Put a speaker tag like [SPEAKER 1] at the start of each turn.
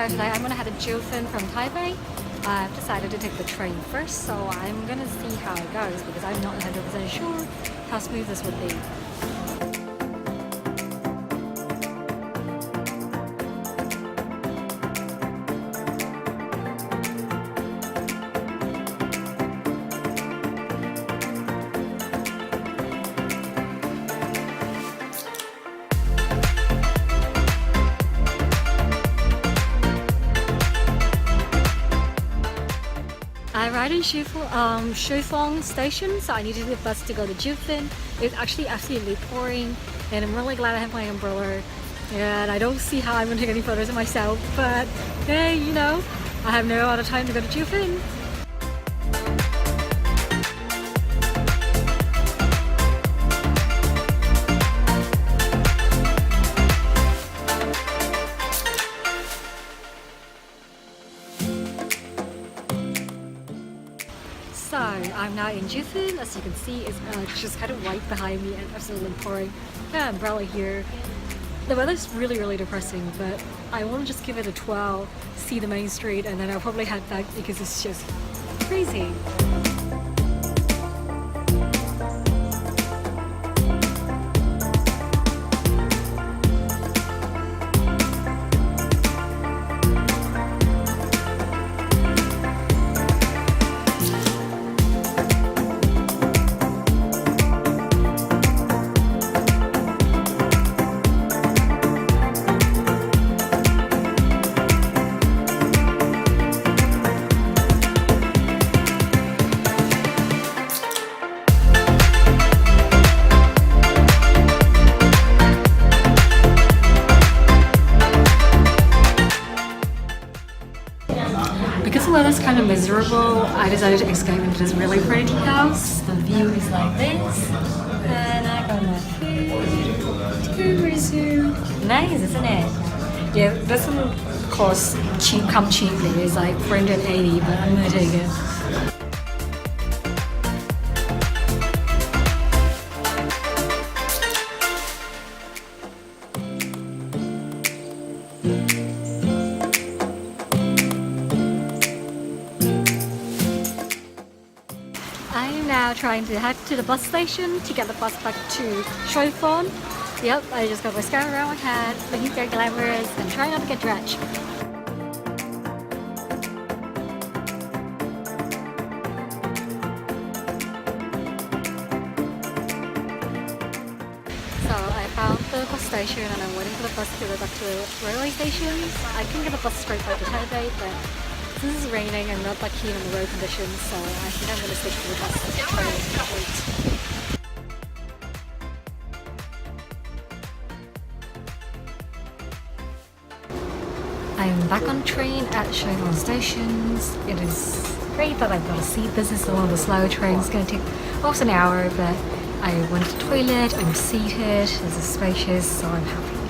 [SPEAKER 1] So today I'm gonna head to Juifen from Taipei. I've decided to take the train first, so I'm gonna see how it goes because I'm not 100% sure how smooth this would be. I arrived in Ruifang Station, so I needed the bus to go to Juifen. It's actually absolutely pouring, and I'm really glad I have my umbrella. And I don't see how I'm going to take any photos of myself, but hey, you know, I have no other time to go to Juifen. So I'm now in Juifen. As you can see, it's just kind of right behind me and absolutely pouring. Got an umbrella here. The weather's really depressing, but I want to just give it a 12, see the main street, and then I'll probably head back because it's just crazy. Because the weather's kind of miserable, I decided to escape into this really pretty tea house. The view is like this, and I got my food. Pretty soon. Nice, isn't it? Yeah, it doesn't cost cheap, come cheaply. It's like 480, but I'm gonna take it. I'm now trying to head to the bus station to get the bus back to Ruifang. Yep, I just got my scarf around my head, looking very glamorous, and trying not to get drenched. So I found the bus station and I'm waiting for the bus to go back to the railway station. I can get the bus straight back to Taipei, but this is raining. I'm not that keen on the road conditions, so I think I'm going to stick to the bus and try to wait. I'm back on train at Juifen Old Station. It is great that I've got a seat. This is one of the slow trains. It's going to take almost an hour, but I went to the toilet, I'm seated, this is spacious, so I'm happy.